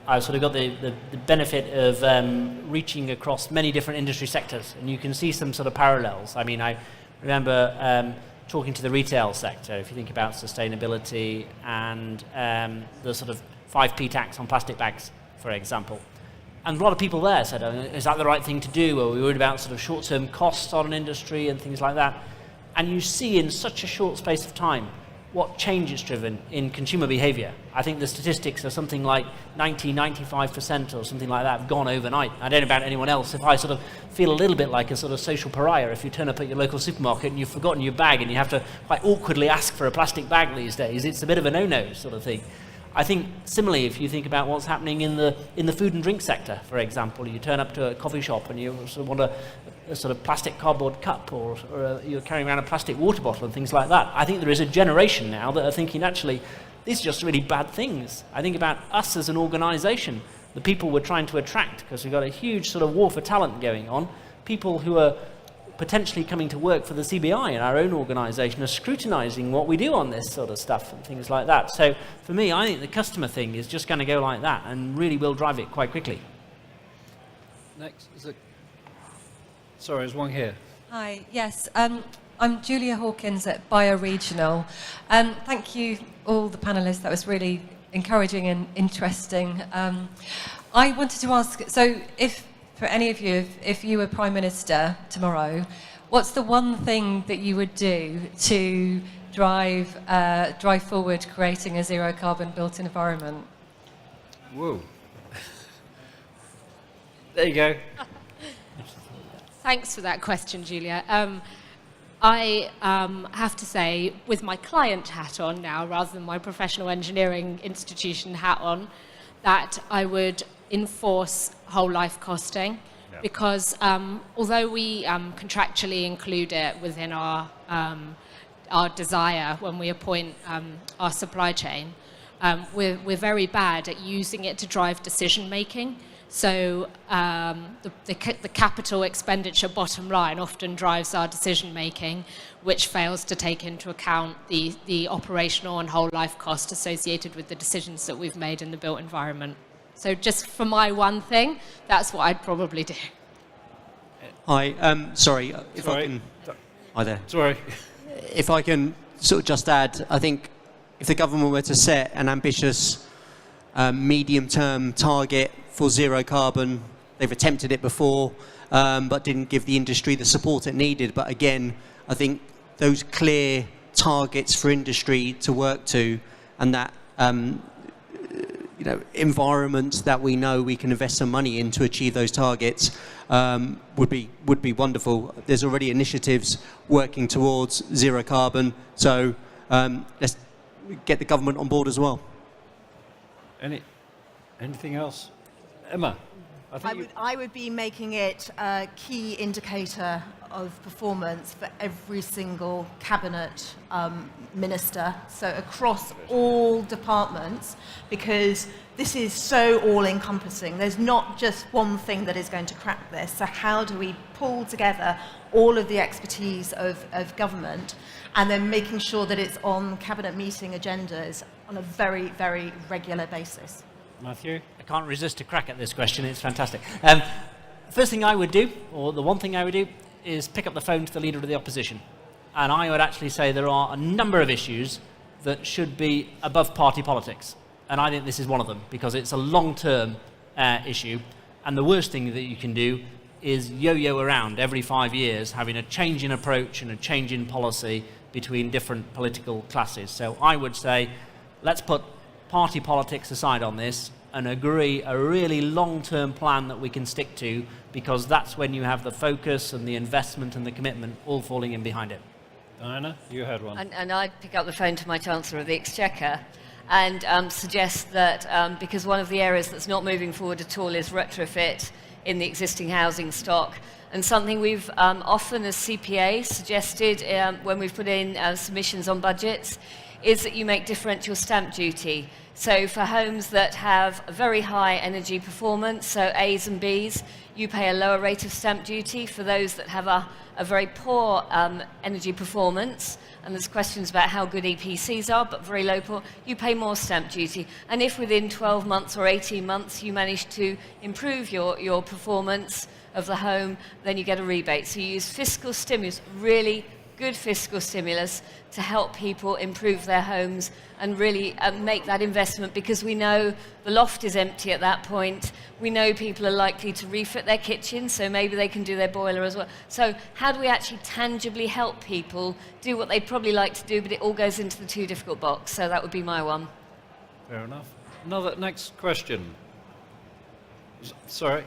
I've sort of got the benefit of reaching across many different industry sectors, and you can see some sort of parallels. I mean, I remember talking to the retail sector. If you think about sustainability and the sort of 5p tax on plastic bags, for example. And a lot of people there said, is that the right thing to do? Or are we worried about sort of short-term costs on an industry and things like that? And you see in such a short space of time what change it's driven in consumer behavior. I think the statistics are something like 95% or something like that have gone overnight. I don't know about anyone else. If I sort of feel a little bit like a sort of social pariah, if you turn up at your local supermarket and you've forgotten your bag and you have to quite awkwardly ask for a plastic bag these days, it's a bit of a no-no sort of thing. I think similarly, if you think about what's happening in the food and drink sector, for example, you turn up to a coffee shop and you sort of want a sort of plastic cardboard cup, or you're carrying around a plastic water bottle and things like that. I think there is a generation now that are thinking, actually, these are just really bad things. I think about us as an organisation, the people we're trying to attract, because we've got a huge sort of war for talent going on, people who are potentially coming to work for the CBI in our own organisation are scrutinising what we do on this sort of stuff and things like that. So for me, I think the customer thing is just going to go like that and really will drive it quite quickly.
Next, sorry, there's one here.
Hi, yes, I'm Julia Hawkins at Bioregional. Thank you, all the panellists. That was really encouraging and interesting. I wanted to ask, so for any of you, if you were Prime Minister tomorrow, what's the one thing that you would do to drive forward creating a zero carbon built environment?
Whoa. There you go.
Thanks for that question, Julia. I have to say, with my client hat on now, rather than my professional engineering institution hat on, that I would enforce whole life costing, because although we contractually include it within our desire when we appoint our supply chain, we're very bad at using it to drive decision making. So the capital expenditure bottom line often drives our decision making, which fails to take into account the operational and whole life cost associated with the decisions that we've made in the built environment. So just for my one thing, that's what I'd probably do.
Hi, sorry, if I
Sorry.
can... Hi there.
Sorry.
If I can sort of just add, I think if the government were to set an ambitious medium-term target for zero carbon, they've attempted it before, but didn't give the industry the support it needed. But again, I think those clear targets for industry to work to, and that environment that we know we can invest some money in to achieve those targets would be wonderful. There's already initiatives working towards zero carbon, so let's get the government on board as well.
Anything else? Emma?
I would be making it a key indicator of performance for every single cabinet minister, so across all departments, because this is so all-encompassing. There's not just one thing that is going to crack this. So how do we pull together all of the expertise of government and then making sure that it's on cabinet meeting agendas on a very, very regular basis?
Matthew?
I can't resist a crack at this question. It's fantastic. First thing I would do, or the one thing I would do, is pick up the phone to the Leader of the Opposition. And I would actually say there are a number of issues that should be above party politics. And I think this is one of them, because it's a long-term issue. And the worst thing that you can do is yo-yo around every 5 years, having a change in approach and a change in policy between different political classes. So I would say, let's put party politics aside on this and agree a really long-term plan that we can stick to, because that's when you have the focus and the investment and the commitment all falling in behind it.
Diana, you had one.
And I'd pick up the phone to my Chancellor of the Exchequer and suggest that because one of the areas that's not moving forward at all is retrofit in the existing housing stock. And something we've often as CPA suggested when we've put in submissions on budgets is that you make differential stamp duty. So for homes that have a very high energy performance, so A's and B's, you pay a lower rate of stamp duty. For those that have a very poor energy performance, and there's questions about how good EPCs are, but very low poor, you pay more stamp duty. And if within 12 months or 18 months you manage to improve your performance of the home, then you get a rebate. So you use fiscal stimulus, really good fiscal stimulus, to help people improve their homes and really make that investment, because we know the loft is empty at that point. We know people are likely to refit their kitchen, so maybe they can do their boiler as well. So how do we actually tangibly help people do what they'd probably like to do, but it all goes into the too difficult box? So that would be my one.
Fair enough. Next question. Sorry.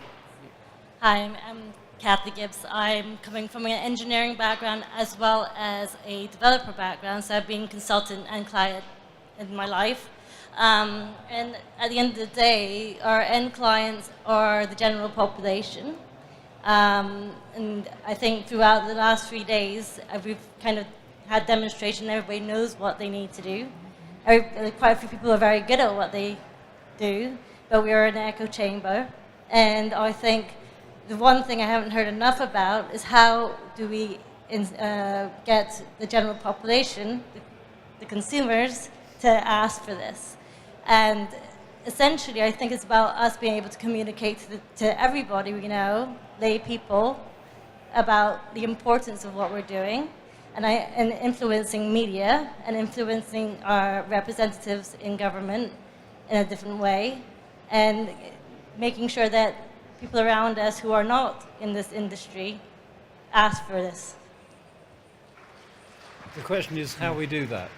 Hi, I'm Kathy Gibbs. I'm coming from an engineering background as well as a developer background, so I've been consultant and client in my life. And at the end of the day, our end clients are the general population. And I think throughout the last 3 days, we've kind of had demonstration. Everybody knows what they need to do. Quite a few people are very good at what they do, but we are an echo chamber. And I think the one thing I haven't heard enough about is how do we get the general population, the consumers, to ask for this. And essentially, I think it's about us being able to communicate to everybody we know, lay people, about the importance of what we're doing, and influencing media and influencing our representatives in government in a different way, and making sure that people around us who are not in this industry ask for this.
The question is how we do that.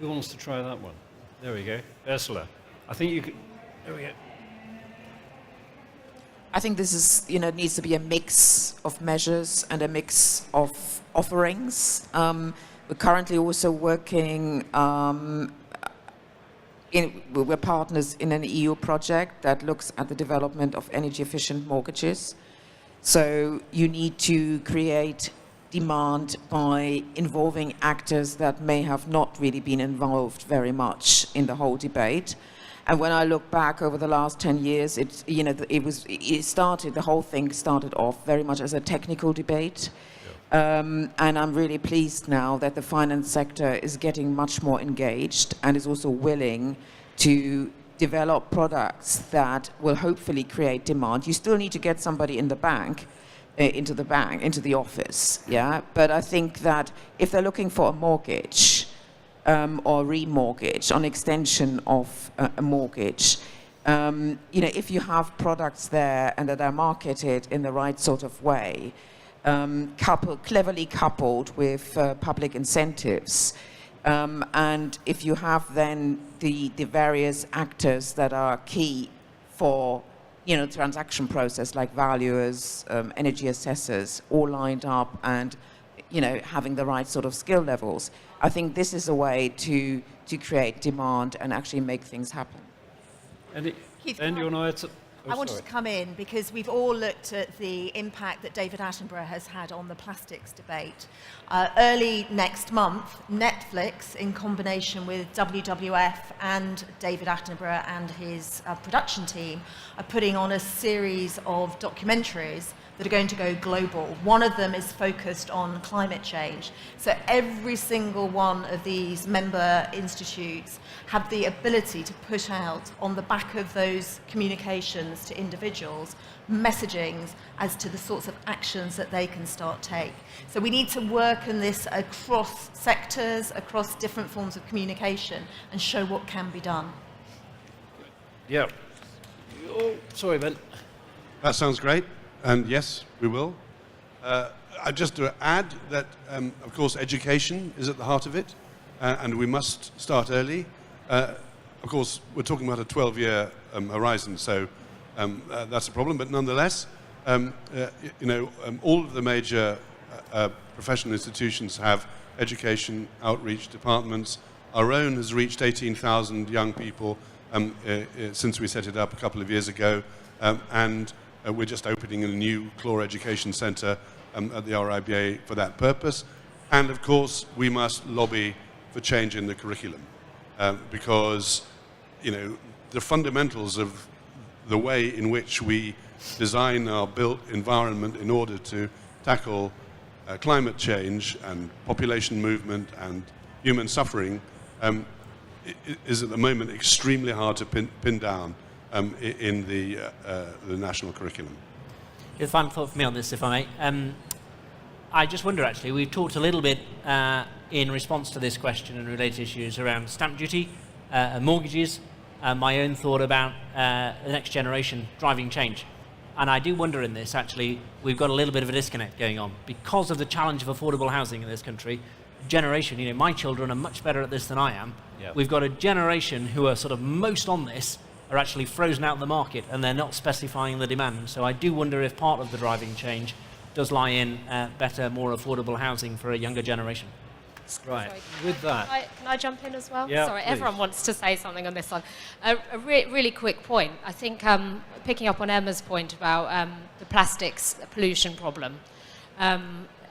Who wants to try that one? There we go. Ursula. I think you could. There we go.
I think this is, needs to be a mix of measures and a mix of offerings. We're currently also working we're partners in an EU project that looks at the development of energy-efficient mortgages. So you need to create demand by involving actors that may have not really been involved very much in the whole debate. And when I look back over the last 10 years, the whole thing started off very much as a technical debate. And I'm really pleased now that the finance sector is getting much more engaged and is also willing to develop products that will hopefully create demand. You still need to get somebody in the bank, into the office, yeah? But I think that if they're looking for a mortgage or remortgage, on extension of a mortgage, if you have products there and that are marketed in the right sort of way, cleverly coupled with public incentives, and if you have then the various actors that are key for transaction process, like valuers, energy assessors, all lined up and having the right sort of skill levels, I think this is a way to create demand and actually make things happen.
Keith,
I
wanted to come in because we've all looked at the impact that David Attenborough has had on the plastics debate. Early next month, Netflix, in combination with WWF and David Attenborough and his production team, are putting on a series of documentaries that are going to go global. One of them is focused on climate change. So every single one of these member institutes have the ability to put out, on the back of those communications to individuals, messagings as to the sorts of actions that they can start take. So we need to work on this across sectors, across different forms of communication, and show what can be done.
Yeah. Oh, sorry, Ben.
That sounds great. And yes, we will. Just to add that, of course, education is at the heart of it, and we must start early. Of course, we're talking about a 12-year horizon, so that's a problem. But nonetheless, all of the major professional institutions have education outreach departments. Our own has reached 18,000 young people since we set it up a couple of years ago, and we're just opening a new Clarke Education Centre at the RIBA for that purpose. And of course, we must lobby for change in the curriculum because, the fundamentals of the way in which we design our built environment in order to tackle climate change and population movement and human suffering is at the moment extremely hard to pin down in the national curriculum.
The final thought for me on this, if I may. I just wonder, actually, we've talked a little bit in response to this question and related issues around stamp duty, mortgages, my own thought about the next generation driving change. And I do wonder in this, actually, we've got a little bit of a disconnect going on. Because of the challenge of affordable housing in this country, generation, my children are much better at this than I am. Yep. We've got a generation who are sort of most on this, are actually frozen out of the market, and they're not specifying the demand. So I do wonder if part of the driving change does lie in better, more affordable housing for a younger generation.
Right.
Sorry,
With that,
can I jump in as well?
Yeah,
Sorry,
please.
everyone wants to say something on this one. A really quick point. I think picking up on Emma's point about the plastics pollution problem.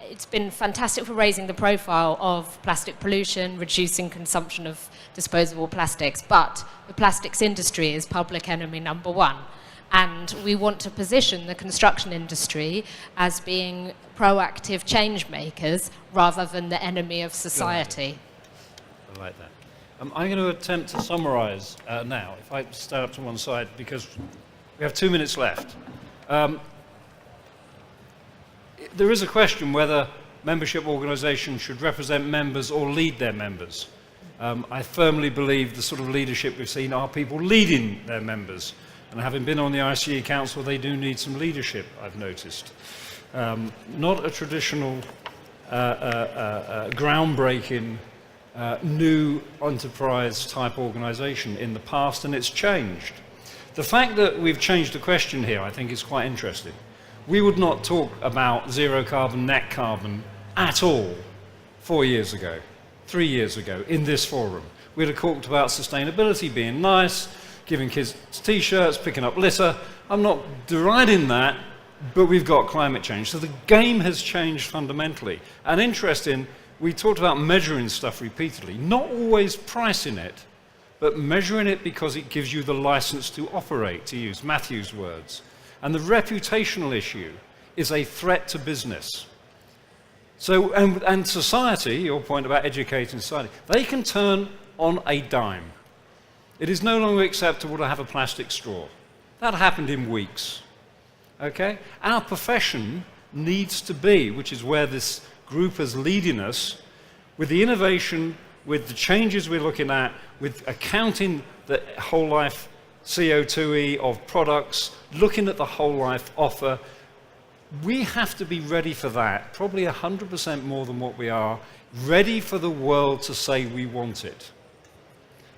It's been fantastic for raising the profile of plastic pollution, reducing consumption of disposable plastics, but the plastics industry is public enemy number one. And we want to position the construction industry as being proactive change makers rather than the enemy of society.
I like that. I'm going to attempt to summarise now, if I stand up to one side, because we have 2 minutes left. There is a question whether membership organisations should represent members or lead their members. I firmly believe the sort of leadership we've seen are people leading their members. And having been on the ICE Council, they do need some leadership, I've noticed. Not a traditional, groundbreaking, new enterprise type organisation in the past, and it's changed. The fact that we've changed the question here, I think, is quite interesting. We would not talk about zero carbon, net carbon at all 4 years ago, 3 years ago in this forum. We'd have talked about sustainability being nice, giving kids t-shirts, picking up litter. I'm not deriding that, but we've got climate change. So the game has changed fundamentally. And interesting, we talked about measuring stuff repeatedly, not always pricing it, but measuring it because it gives you the license to operate, to use Matthew's words. And the reputational issue is a threat to business. So, and society, your point about educating society, they can turn on a dime. It is no longer acceptable to have a plastic straw. That happened in weeks. Okay? Our profession needs to be, which is where this group is leading us, with the innovation, with the changes we're looking at, with accounting the whole life CO2e of products, looking at the whole life offer. We have to be ready for that, probably 100% more than what we are, ready for the world to say we want it.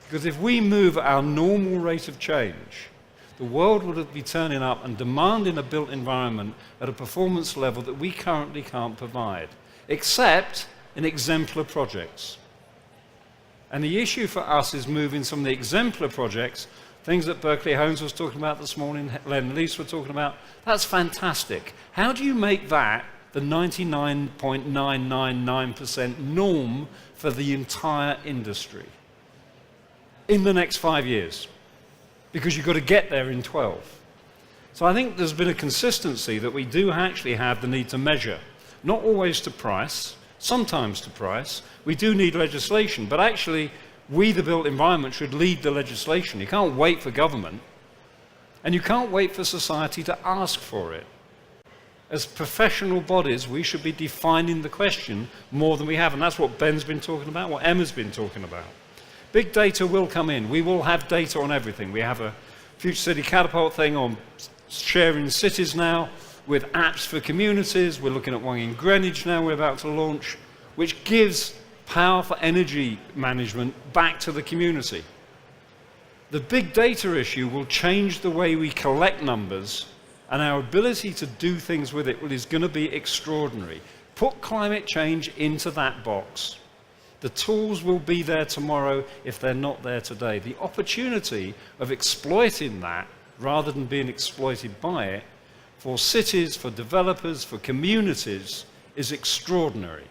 Because if we move at our normal rate of change, the world would be turning up and demanding a built environment at a performance level that we currently can't provide, except in exemplar projects. And the issue for us is moving some of the exemplar projects, things that Berkeley Holmes was talking about this morning, Len Lease were talking about, that's fantastic. How do you make that the 99.999% norm for the entire industry in the next 5 years? Because you've got to get there in 12. So I think there's been a consistency that we do actually have the need to measure, not always to price, sometimes to price. We do need legislation, but actually we, the built environment, should lead the legislation. You can't wait for government, and you can't wait for society to ask for it. As professional bodies, we should be defining the question more than we have, and that's what Ben's been talking about, what Emma's been talking about. Big data will come in. We will have data on everything. We have a Future City Catapult thing on sharing cities now with apps for communities. We're looking at one in Greenwich now we're about to launch, which gives power for energy management back to the community. The big data issue will change the way we collect numbers, and our ability to do things with it is going to be extraordinary. Put climate change into that box. The tools will be there tomorrow if they're not there today. The opportunity of exploiting that rather than being exploited by it for cities, for developers, for communities is extraordinary.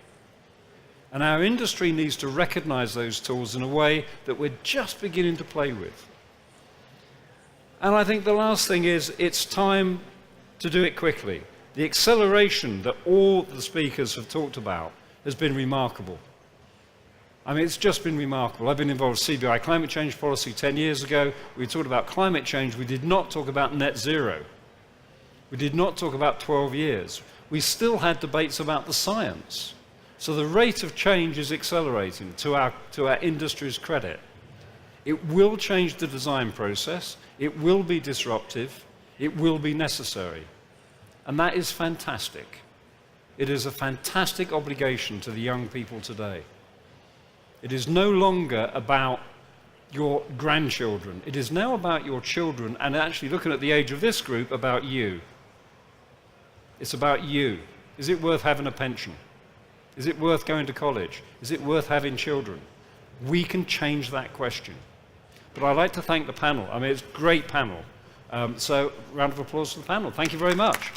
And our industry needs to recognize those tools in a way that we're just beginning to play with. And I think the last thing is it's time to do it quickly. The acceleration that all the speakers have talked about has been remarkable. I mean, it's just been remarkable. I've been involved with CBI climate change policy 10 years ago. We talked about climate change. We did not talk about net zero. We did not talk about 12 years. We still had debates about the science. So the rate of change is accelerating to our industry's credit. It will change the design process. It will be disruptive. It will be necessary. And that is fantastic. It is a fantastic obligation to the young people today. It is no longer about your grandchildren. It is now about your children, and actually looking at the age of this group, about you. It's about you. Is it worth having a pension? Is it worth going to college? Is it worth having children? We can change that question. But I'd like to thank the panel. I mean, it's a great panel. So round of applause for the panel. Thank you very much.